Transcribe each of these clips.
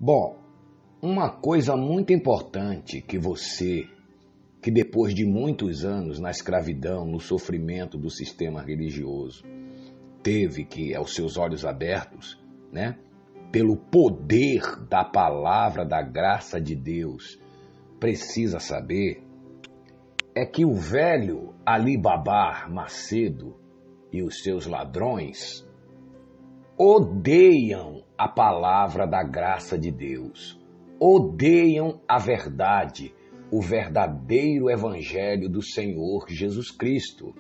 Bom, uma coisa muito importante que depois de muitos anos na escravidão, no sofrimento do sistema religioso, teve que, aos seus olhos abertos, né, pelo poder da palavra da graça de Deus, precisa saber, é que o velho Ali Baba Macedo e os seus ladrões odeiam a palavra da graça de Deus, odeiam a verdade, o verdadeiro evangelho do Senhor Jesus Cristo.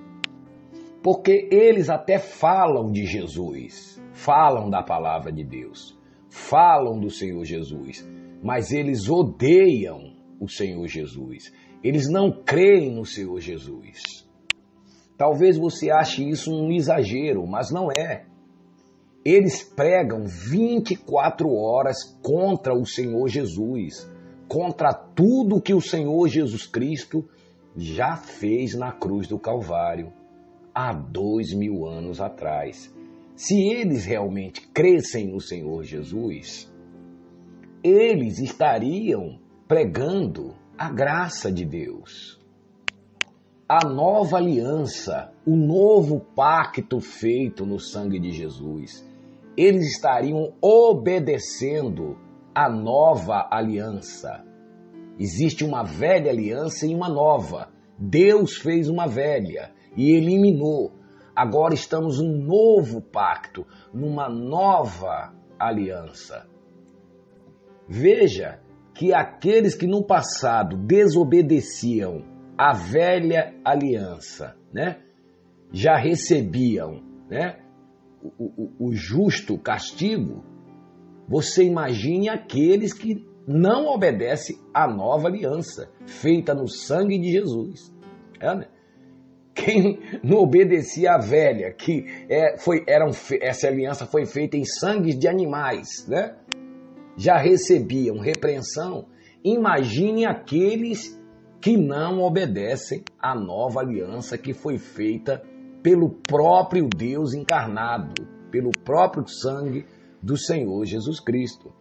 Porque eles até falam de Jesus, falam da palavra de Deus, falam do Senhor Jesus, mas eles odeiam o Senhor Jesus. Eles não creem no Senhor Jesus. Talvez você ache isso um exagero, mas não é. Eles pregam 24 horas contra o Senhor Jesus, contra tudo que o Senhor Jesus Cristo já fez na cruz do Calvário há 2000 anos atrás. Se eles realmente crescem no Senhor Jesus, eles estariam pregando a graça de Deus, a nova aliança, o novo pacto feito no sangue de Jesus. Eles estariam obedecendo a nova aliança. Existe uma velha aliança e uma nova. Deus fez uma velha e eliminou. Agora estamos num novo pacto, numa nova aliança. Veja que aqueles que no passado desobedeciam a velha aliança, né, já recebiam, né, o justo castigo. Você imagine aqueles que não obedecem à nova aliança feita no sangue de Jesus. Né? Quem não obedecia à velha, essa aliança foi feita em sangue de animais, né? Já recebiam repreensão. Imagine aqueles que não obedecem à nova aliança que foi feita pelo próprio Deus encarnado, pelo próprio sangue do Senhor Jesus Cristo.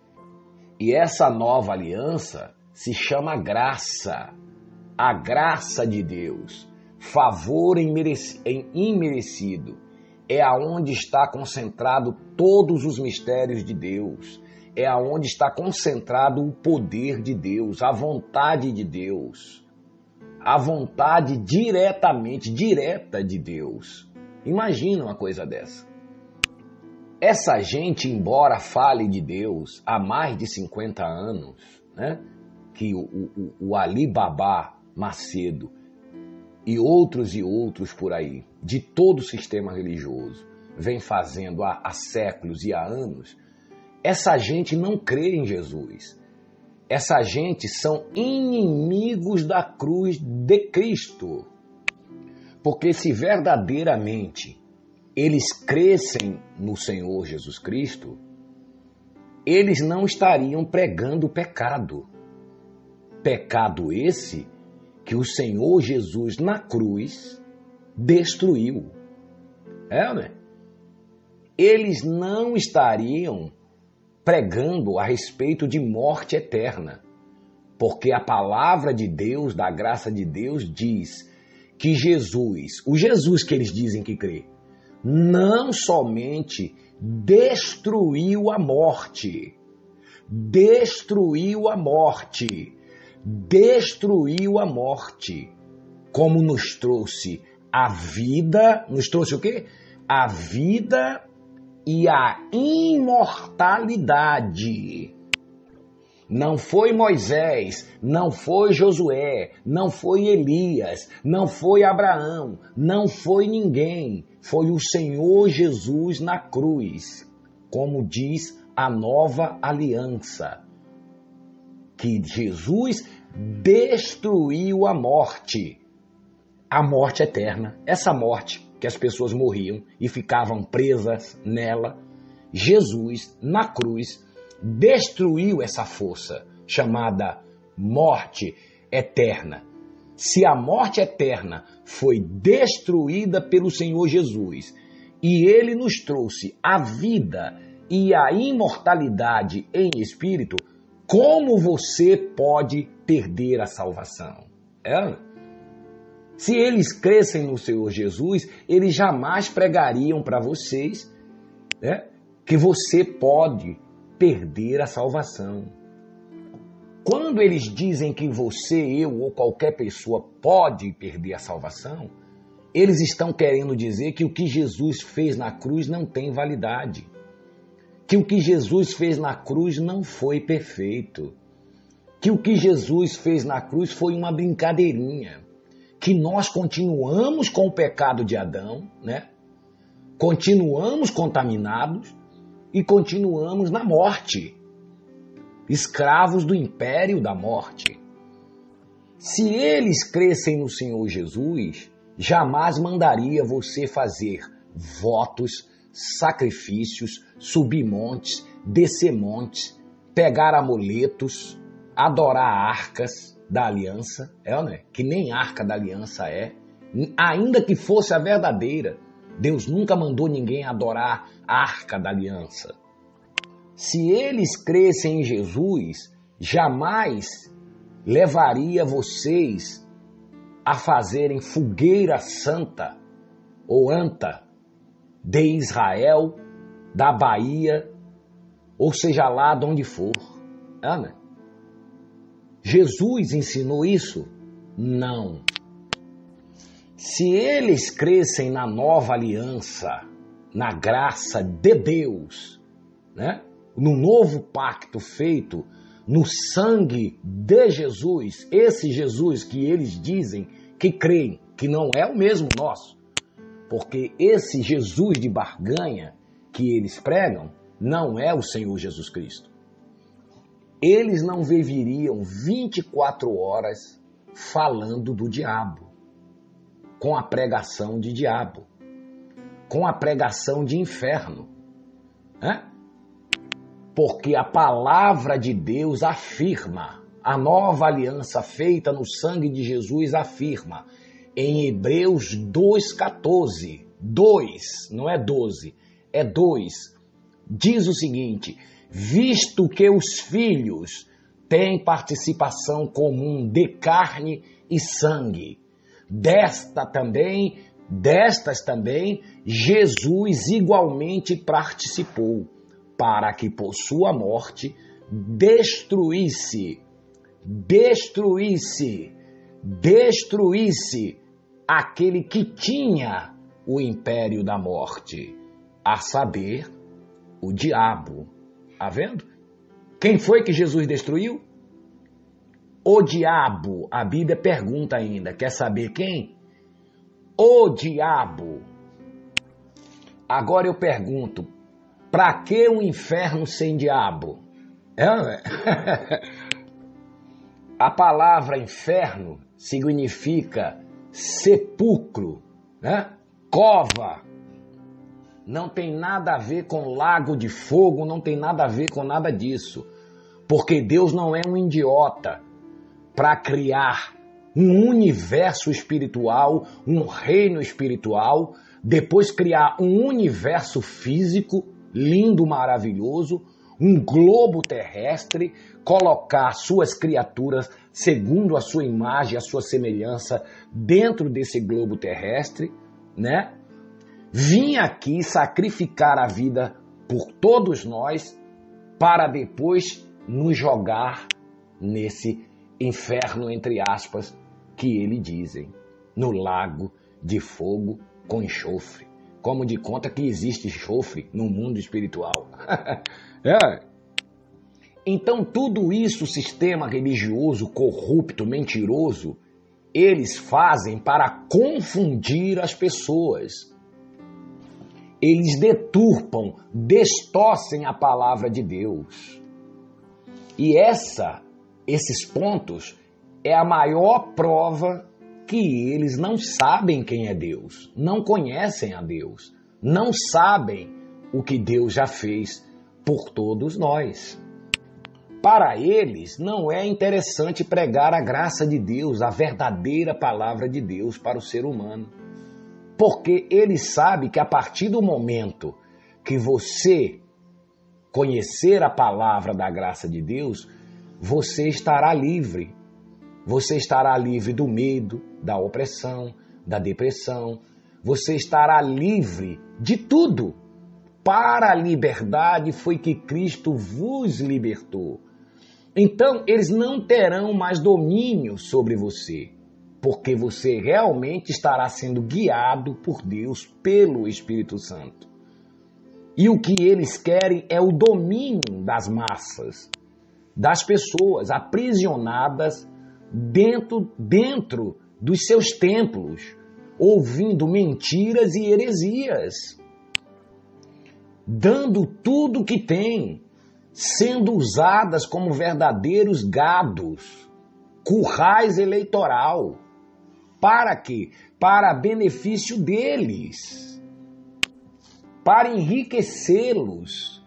E essa nova aliança se chama graça, a graça de Deus, favor imerecido. É aonde está concentrado todos os mistérios de Deus, é aonde está concentrado o poder de Deus, a vontade de Deus, a vontade direta de Deus. Imagina uma coisa dessa. Essa gente, embora fale de Deus há mais de 50 anos, né, que o Ali Baba Macedo e outros por aí, de todo o sistema religioso, vem fazendo há séculos e há anos, essa gente não crê em Jesus. Essa gente são inimigos da cruz de Cristo. Porque se verdadeiramente eles crescem no Senhor Jesus Cristo, eles não estariam pregando pecado. Pecado esse que o Senhor Jesus na cruz destruiu. Né? Eles não estariam pregando a respeito de morte eterna, porque a palavra de Deus, da graça de Deus, diz que Jesus, o Jesus que eles dizem que crê, não somente destruiu a morte, como nos trouxe a vida, nos trouxe o quê? A vida e a imortalidade. Não foi Moisés, não foi Josué, não foi Elias, não foi Abraão, não foi ninguém. Foi o Senhor Jesus na cruz, como diz a nova aliança, que Jesus destruiu a morte eterna, essa morte que as pessoas morriam e ficavam presas nela. Jesus, na cruz, destruiu essa força chamada morte eterna. Se a morte eterna foi destruída pelo Senhor Jesus e Ele nos trouxe a vida e a imortalidade em espírito, como você pode perder a salvação? Se eles crescem no Senhor Jesus, eles jamais pregariam para vocês, né, que você pode perder a salvação. Quando eles dizem que você, eu ou qualquer pessoa pode perder a salvação, eles estão querendo dizer que o que Jesus fez na cruz não tem validade. Que o que Jesus fez na cruz não foi perfeito. Que o que Jesus fez na cruz foi uma brincadeirinha. Que nós continuamos com o pecado de Adão, né? Continuamos contaminados e continuamos na morte. Escravos do império da morte. Se eles crescem no Senhor Jesus, jamais mandaria você fazer votos, sacrifícios, subir montes, descer montes, pegar amuletos, adorar arcas da aliança, né? Que nem arca da aliança é, ainda que fosse a verdadeira. Deus nunca mandou ninguém adorar a arca da aliança. Se eles crescem em Jesus, jamais levaria vocês a fazerem fogueira santa ou anta de Israel, da Bahia, ou seja lá de onde for. Né? Jesus ensinou isso? Não. Se eles crescem na nova aliança, na graça de Deus, né? No novo pacto feito no sangue de Jesus, esse Jesus que eles dizem que creem, que não é o mesmo nosso, porque esse Jesus de barganha que eles pregam não é o Senhor Jesus Cristo. Eles não viveriam 24 horas falando do diabo, com a pregação de diabo, com a pregação de inferno, né? Porque a palavra de Deus afirma, a nova aliança feita no sangue de Jesus afirma, em Hebreus 2,14, 2, não é 12, é 2, diz o seguinte: visto que os filhos têm participação comum de carne e sangue, destas também, Jesus igualmente participou, para que por sua morte destruísse aquele que tinha o império da morte, a saber, o diabo. Tá vendo? Quem foi que Jesus destruiu? O diabo. A Bíblia pergunta ainda, quer saber quem? O diabo. Agora eu pergunto, para que um inferno sem diabo? A palavra inferno significa sepulcro, né? Cova. Não tem nada a ver com lago de fogo, não tem nada a ver com nada disso. Porque Deus não é um idiota para criar um universo espiritual, um reino espiritual, depois criar um universo físico lindo, maravilhoso, um globo terrestre, colocar suas criaturas segundo a sua imagem, a sua semelhança dentro desse globo terrestre, né? Vim aqui sacrificar a vida por todos nós para depois nos jogar nesse inferno, entre aspas, que eles dizem, no lago de fogo com enxofre. Como de conta que existe enxofre no mundo espiritual. Então tudo isso, sistema religioso, corrupto, mentiroso, eles fazem para confundir as pessoas. Eles deturpam, distorcem a palavra de Deus. E esses pontos é a maior prova que eles não sabem quem é Deus, não conhecem a Deus, não sabem o que Deus já fez por todos nós. Para eles, não é interessante pregar a graça de Deus, a verdadeira palavra de Deus para o ser humano. Porque eles sabem que a partir do momento que você conhecer a palavra da graça de Deus, você estará livre. Você estará livre do medo, da opressão, da depressão. Você estará livre de tudo. Para a liberdade foi que Cristo vos libertou. Então, eles não terão mais domínio sobre você, porque você realmente estará sendo guiado por Deus, pelo Espírito Santo. E o que eles querem é o domínio das massas, das pessoas aprisionadas dentro dos seus templos, ouvindo mentiras e heresias, dando tudo que tem, sendo usadas como verdadeiros gados, currais eleitoral. Para quê? Para benefício deles, para enriquecê-los,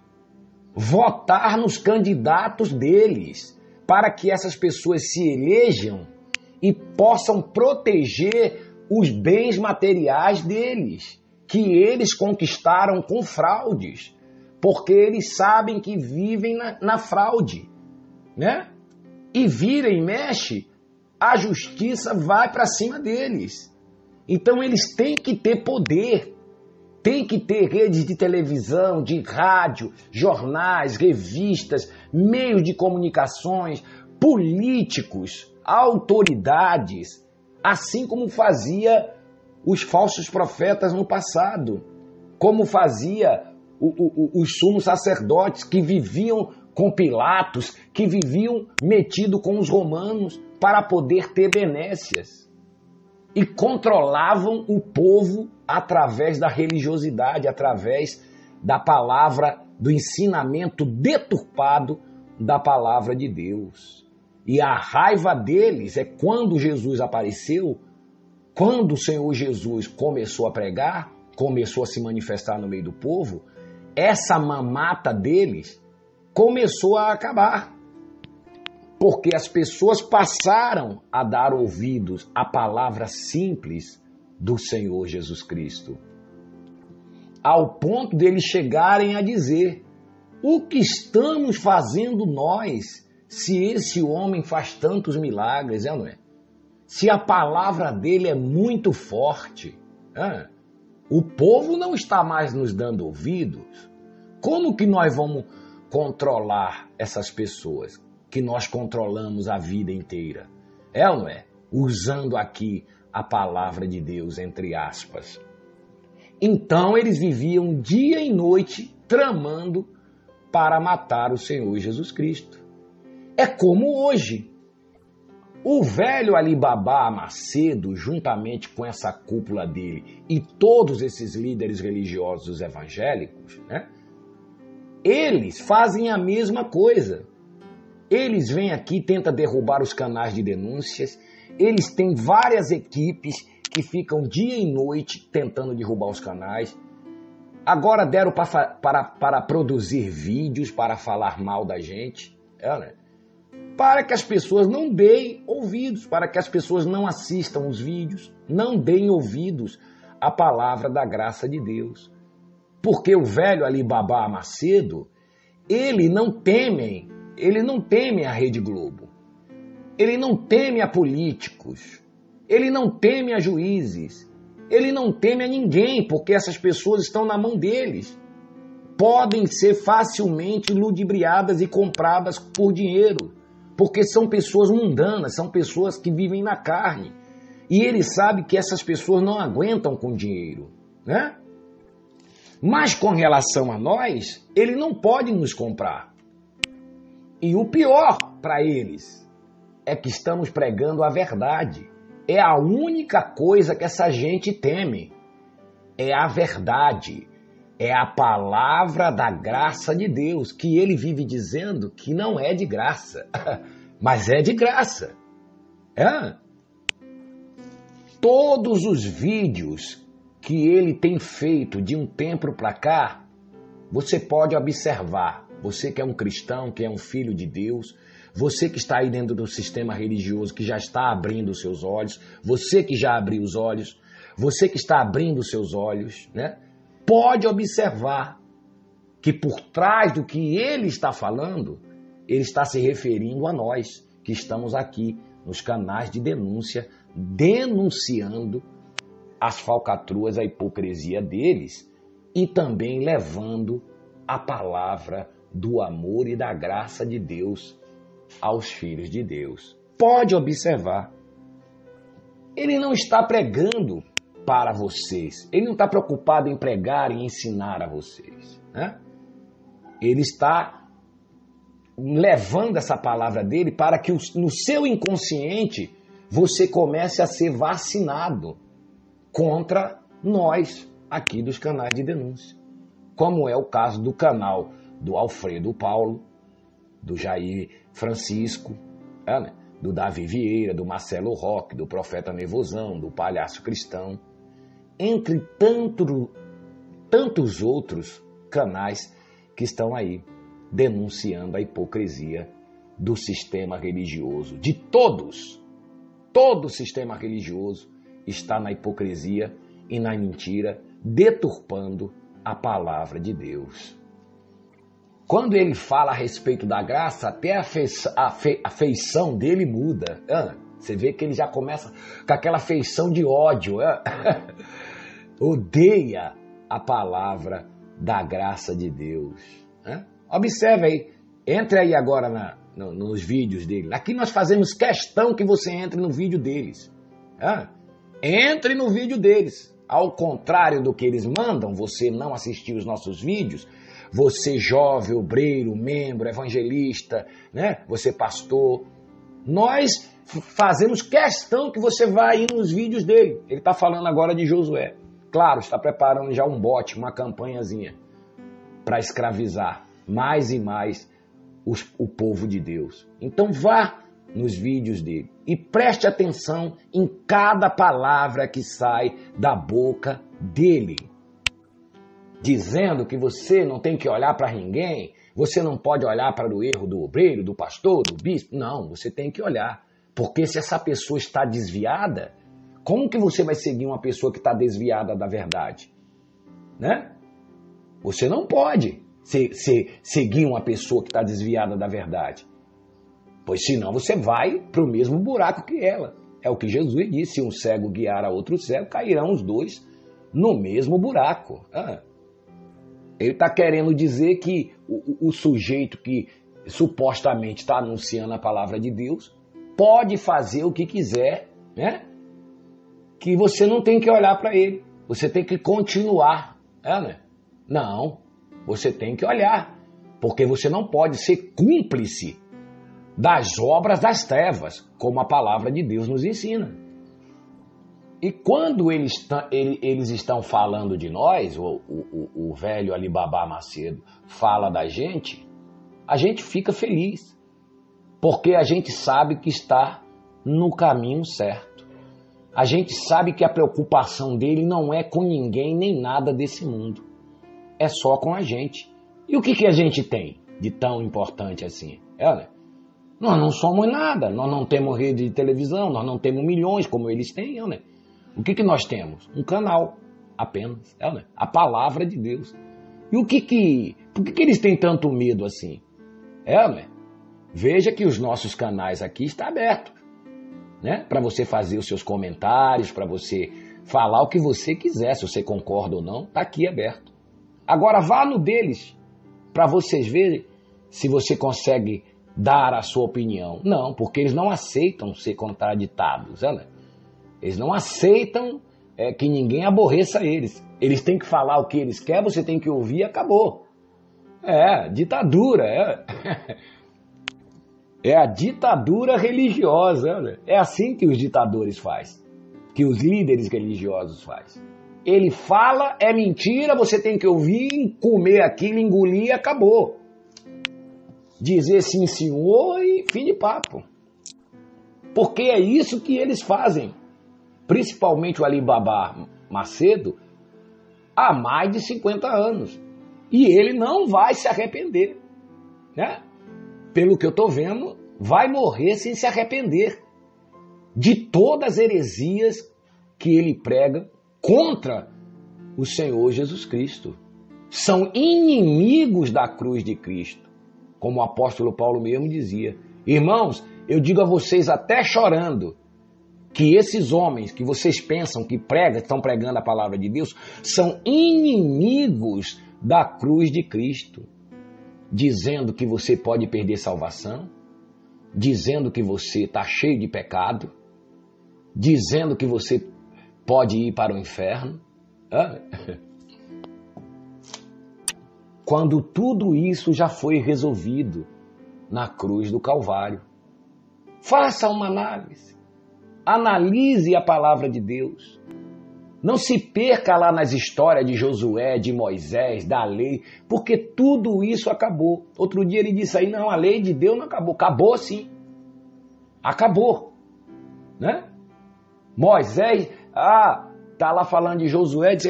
votar nos candidatos deles, para que essas pessoas se elejam e possam proteger os bens materiais deles, que eles conquistaram com fraudes, porque eles sabem que vivem na fraude, né? E vira e mexe, a justiça vai para cima deles. Então eles têm que ter poder, têm que ter redes de televisão, de rádio, jornais, revistas, meios de comunicações, políticos, autoridades, assim como fazia os falsos profetas no passado, como fazia os sumos sacerdotes que viviam com Pilatos, que viviam metidos com os romanos para poder ter benécias. E controlavam o povo através da religiosidade, através da palavra, do ensinamento deturpado da palavra de Deus. E a raiva deles é quando Jesus apareceu, quando o Senhor Jesus começou a pregar, começou a se manifestar no meio do povo, essa mamata deles começou a acabar. Porque as pessoas passaram a dar ouvidos à palavra simples do Senhor Jesus Cristo. Ao ponto deles chegarem a dizer: o que estamos fazendo nós, se esse homem faz tantos milagres, não é? Se a palavra dele é muito forte, o povo não está mais nos dando ouvidos. Como que nós vamos controlar essas pessoas que nós controlamos a vida inteira? É ou não é? Usando aqui a palavra de Deus, entre aspas. Então eles viviam dia e noite tramando para matar o Senhor Jesus Cristo. É como hoje. O velho Ali Baba Macedo, juntamente com essa cúpula dele e todos esses líderes religiosos evangélicos, né? Eles fazem a mesma coisa. Eles vêm aqui, tentam derrubar os canais de denúncias, eles têm várias equipes que ficam dia e noite tentando derrubar os canais. Agora deram para produzir vídeos, para falar mal da gente, né? Para que as pessoas não deem ouvidos, para que as pessoas não assistam os vídeos, não deem ouvidos à palavra da graça de Deus. Porque o velho Ali Baba Macedo, ele não teme a Rede Globo, ele não teme a políticos, ele não teme a juízes, ele não teme a ninguém, porque essas pessoas estão na mão deles. Podem ser facilmente ludibriadas e compradas por dinheiro, porque são pessoas mundanas, são pessoas que vivem na carne. E ele sabe que essas pessoas não aguentam com dinheiro, né? Mas com relação a nós, ele não pode nos comprar. E o pior para eles é que estamos pregando a verdade. É a única coisa que essa gente teme. É a verdade. É a palavra da graça de Deus, que ele vive dizendo que não é de graça, mas é de graça. Todos os vídeos que ele tem feito de um tempo para cá, você pode observar. Você que é um cristão, que é um filho de Deus, você que está aí dentro do sistema religioso, que já está abrindo os seus olhos, você que já abriu os olhos, você que está abrindo os seus olhos, né? Pode observar que por trás do que ele está falando, ele está se referindo a nós, que estamos aqui nos canais de denúncia, denunciando as falcatruas, a hipocrisia deles e também levando a palavra do amor e da graça de Deus aos filhos de Deus. Pode observar, ele não está pregando para vocês, ele não está preocupado em pregar e ensinar a vocês, né? Ele está levando essa palavra dele para que no seu inconsciente você comece a ser vacinado contra nós aqui dos canais de denúncia. Como é o caso do canal do Alfredo Paulo, do Jair Francisco, né? Do Davi Vieira, do Marcelo Roque, do Profeta Nevozão, do Palhaço Cristão, entre tantos outros canais que estão aí denunciando a hipocrisia do sistema religioso, de todos. Todo o sistema religioso está na hipocrisia e na mentira, deturpando a palavra de Deus. Quando ele fala a respeito da graça, até a feição dele muda. Você vê que ele já começa com aquela feição de ódio. Odeia a palavra da graça de Deus. Observe aí, entre aí agora nos vídeos dele. Aqui nós fazemos questão que você entre no vídeo deles. Entre no vídeo deles. Ao contrário do que eles mandam, você não assistir os nossos vídeos, você jovem, obreiro, membro, evangelista, né? Você pastor, nós fazemos questão que você vá aí nos vídeos dele. Ele está falando agora de Josué. Claro, está preparando já um bote, uma campanhazinha para escravizar mais e mais o povo de Deus. Então vá nos vídeos dele e preste atenção em cada palavra que sai da boca dele, dizendo que você não tem que olhar para ninguém, você não pode olhar para o erro do obreiro, do pastor, do bispo. Não, você tem que olhar, porque se essa pessoa está desviada, como que você vai seguir uma pessoa que está desviada da verdade? Né? Você não pode seguir uma pessoa que está desviada da verdade. Pois senão você vai para o mesmo buraco que ela. É o que Jesus disse, se um cego guiar a outro cego, cairão os dois no mesmo buraco. Ele está querendo dizer que o sujeito que supostamente está anunciando a palavra de Deus pode fazer o que quiser, né? Que você não tem que olhar para ele, você tem que continuar. Né? Não, você tem que olhar, porque você não pode ser cúmplice das obras das trevas, como a palavra de Deus nos ensina. E quando eles estão falando de nós, o velho Alibaba Macedo fala da gente, a gente fica feliz, porque a gente sabe que está no caminho certo. A gente sabe que a preocupação dele não é com ninguém nem nada desse mundo, é só com a gente. E o que a gente tem de tão importante assim? Né? Nós não somos nada, nós não temos rede de televisão, nós não temos milhões como eles têm, né? O que nós temos? Um canal, apenas, né? A palavra de Deus. E por que eles têm tanto medo assim? Né? Veja que os nossos canais aqui estão abertos, né? Para você fazer os seus comentários, para você falar o que você quiser, se você concorda ou não, está aqui aberto. Agora vá no deles, para vocês verem se você consegue dar a sua opinião. Não, porque eles não aceitam ser contraditados. Né? Eles não aceitam que ninguém aborreça eles. Eles têm que falar o que eles querem, você tem que ouvir e acabou. Ditadura. É a ditadura religiosa. Né? É assim que os ditadores fazem, que os líderes religiosos fazem. Ele fala, é mentira, você tem que ouvir, comer aquilo, engolir e acabou. Dizer sim, senhor e fim de papo. Porque é isso que eles fazem. Principalmente o Alibaba Macedo, há mais de 50 anos. E ele não vai se arrepender. Né? Pelo que eu estou vendo, vai morrer sem se arrepender de todas as heresias que ele prega contra o Senhor Jesus Cristo. são inimigos da cruz de Cristo. Como o apóstolo Paulo mesmo dizia. Irmãos, eu digo a vocês até chorando, que esses homens que vocês pensam que estão pregando a palavra de Deus, são inimigos da cruz de Cristo. Dizendo que você pode perder salvação, dizendo que você está cheio de pecado, dizendo que você pode ir para o inferno. Quando tudo isso já foi resolvido na cruz do Calvário. Faça uma análise. Analise a palavra de Deus. Não se perca lá nas histórias de Josué, de Moisés, da lei, porque tudo isso acabou. Outro dia ele disse aí, não, a lei de Deus não acabou. Acabou sim. Acabou. Né? Moisés, tá lá falando de Josué, diz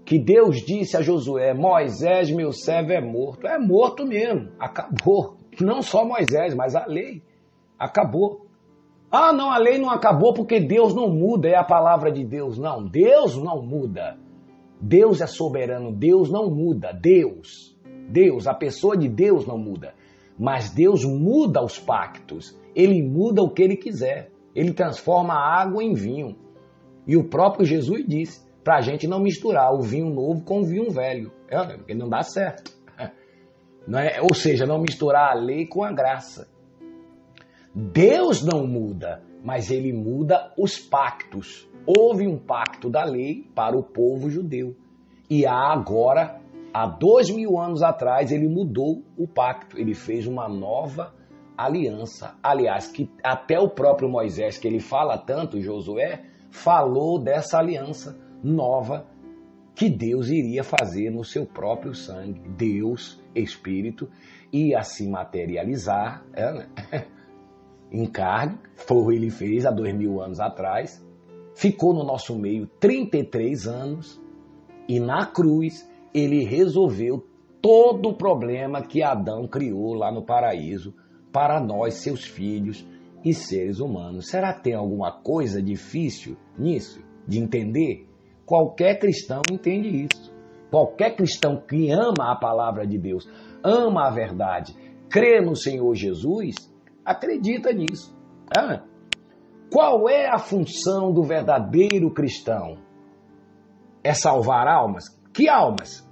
que Deus disse a Josué, Moisés, meu servo, é morto. É morto mesmo, acabou. Não só Moisés, mas a lei. Acabou. Não, a lei não acabou porque Deus não muda, é a palavra de Deus. Não, Deus não muda. Deus é soberano, Deus não muda. Deus, a pessoa de Deus não muda. Mas Deus muda os pactos. Ele muda o que ele quiser. Ele transforma a água em vinho. E o próprio Jesus disse para a gente não misturar o vinho novo com o vinho velho. Porque não dá certo. Não é? Ou seja, não misturar a lei com a graça. Deus não muda, mas ele muda os pactos. Houve um pacto da lei para o povo judeu. E agora, há 2000 anos atrás, ele mudou o pacto. Ele fez uma nova aliança. Aliás, que até o próprio Moisés, que ele fala tanto, Josué, falou dessa aliança nova que Deus iria fazer no seu próprio sangue. Deus, Espírito, ia se materializar, em carne, foi o que ele fez há 2000 anos atrás, ficou no nosso meio 33 anos e na cruz ele resolveu todo o problema que Adão criou lá no paraíso para nós, seus filhos e seres humanos. Será que tem alguma coisa difícil nisso de entender? Qualquer cristão entende isso. Qualquer cristão que ama a palavra de Deus, ama a verdade, crê no Senhor Jesus, acredita nisso. Qual é a função do verdadeiro cristão? É salvar almas? Que almas?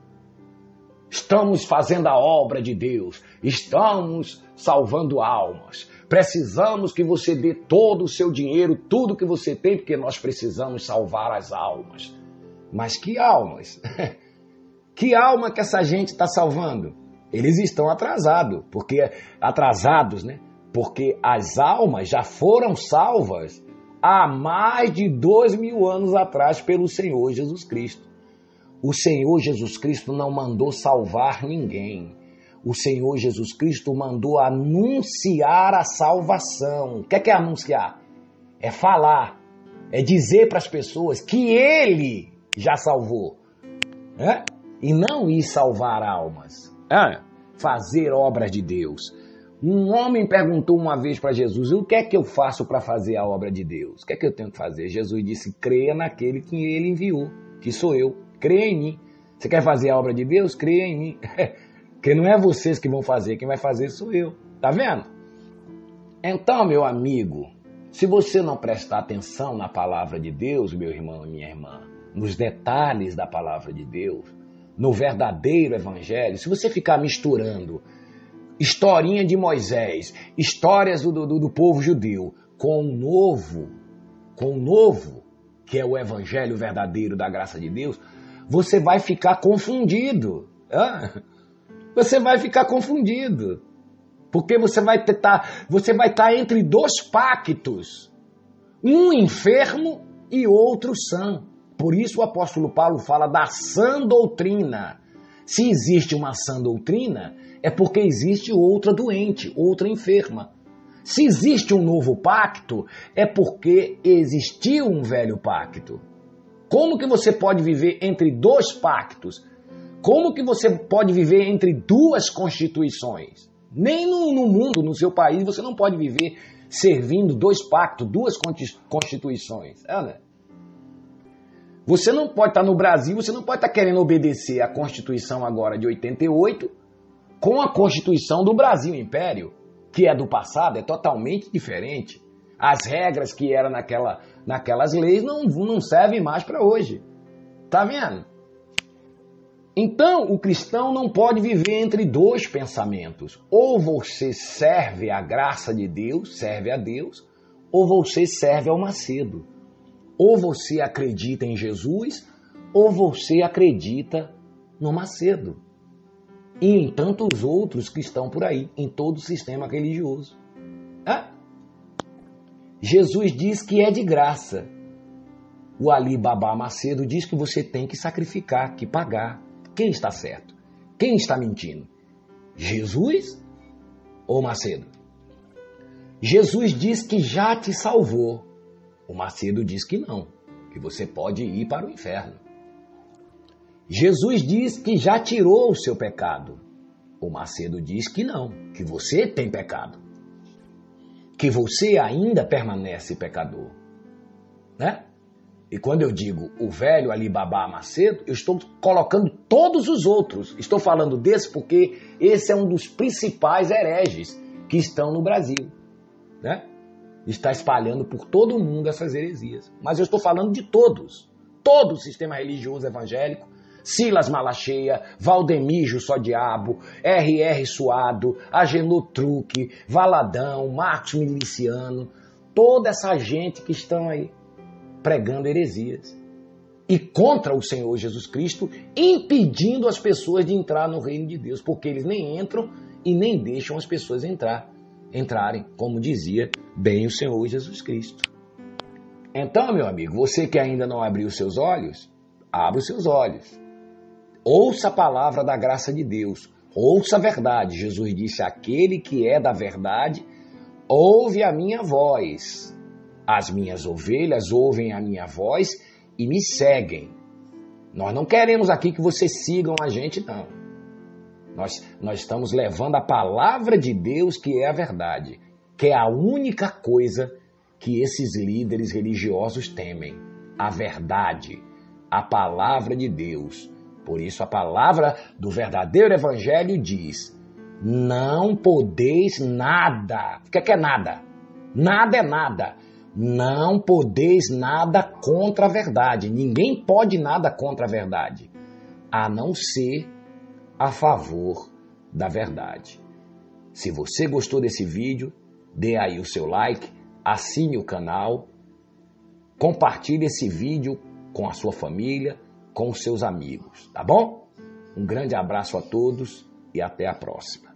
Estamos fazendo a obra de Deus. Estamos salvando almas. Precisamos que você dê todo o seu dinheiro, tudo que você tem, porque nós precisamos salvar as almas. Mas que almas? Que alma que essa gente está salvando? Eles estão atrasados, né? Porque as almas já foram salvas há mais de 2000 anos atrás pelo Senhor Jesus Cristo. O Senhor Jesus Cristo não mandou salvar ninguém. O Senhor Jesus Cristo mandou anunciar a salvação. O que é anunciar? É falar, é dizer para as pessoas que Ele já salvou. E não ir salvar almas. Fazer obras de Deus. Um homem perguntou uma vez para Jesus, o que é que eu faço para fazer a obra de Deus? O que é que eu tenho que fazer? Jesus disse, creia naquele que ele enviou, que sou eu. Creia em mim. Você quer fazer a obra de Deus? Creia em mim. Porque não é vocês que vão fazer, quem vai fazer sou eu. Tá vendo? Então, meu amigo, se você não prestar atenção na palavra de Deus, meu irmão e minha irmã, nos detalhes da palavra de Deus, no verdadeiro evangelho, se você ficar misturando historinha de Moisés, histórias do povo judeu, com o novo, que é o evangelho verdadeiro da graça de Deus, você vai ficar confundido. Você vai ficar confundido. Porque você vai estar entre dois pactos. Um enfermo e outro sã. Por isso o apóstolo Paulo fala da sã doutrina. Se existe uma sã doutrina, é porque existe outra doente, outra enferma. Se existe um novo pacto, é porque existiu um velho pacto. Como que você pode viver entre dois pactos? Como que você pode viver entre duas constituições? Nem no mundo, no seu país, você não pode viver servindo dois pactos, duas constituições. Você não pode estar no Brasil, você não pode estar querendo obedecer à Constituição agora de 88 com a Constituição do Brasil Império, que é do passado, é totalmente diferente. As regras que eram naquelas leis não servem mais para hoje. Tá vendo? Então, o cristão não pode viver entre dois pensamentos. Ou você serve a graça de Deus, serve a Deus, ou você serve ao Macedo. Ou você acredita em Jesus, ou você acredita no Macedo. E em tantos outros que estão por aí, em todo o sistema religioso. Jesus diz que é de graça. O Ali Baba Macedo diz que você tem que sacrificar, que pagar. Quem está certo? Quem está mentindo? Jesus ou Macedo? Jesus diz que já te salvou. O Macedo diz que não, que você pode ir para o inferno. Jesus diz que já tirou o seu pecado. O Macedo diz que não, que você tem pecado. Que você ainda permanece pecador. Né? E quando eu digo o velho Ali Baba Macedo, eu estou colocando todos os outros. Estou falando desse porque esse é um dos principais hereges que estão no Brasil. Né? Está espalhando por todo o mundo essas heresias. Mas eu estou falando de todos. Todo o sistema religioso evangélico. Silas Malacheia, Valdemir Jussodiabo, R.R. Suado, Agenor Truque, Valadão, Marcos Miliciano. Toda essa gente que estão aí pregando heresias. E contra o Senhor Jesus Cristo, impedindo as pessoas de entrar no reino de Deus. Porque eles nem entram e nem deixam as pessoas entrarem, como dizia bem o Senhor Jesus Cristo. Então, meu amigo, você que ainda não abriu seus olhos, abra os seus olhos. Ouça a palavra da graça de Deus. Ouça a verdade. Jesus disse, aquele que é da verdade, ouve a minha voz. As minhas ovelhas ouvem a minha voz e me seguem. Nós não queremos aqui que vocês sigam a gente, não. Nós estamos levando a palavra de Deus, que é a verdade, que é a única coisa que esses líderes religiosos temem. A verdade, a palavra de Deus. Por isso a palavra do verdadeiro evangelho diz, não podeis nada. O que é nada? Nada é nada. Não podeis nada contra a verdade. Ninguém pode nada contra a verdade, a não ser a favor da verdade. Se você gostou desse vídeo, dê aí o seu like, assine o canal, compartilhe esse vídeo com a sua família, com os seus amigos, tá bom? Um grande abraço a todos e até a próxima.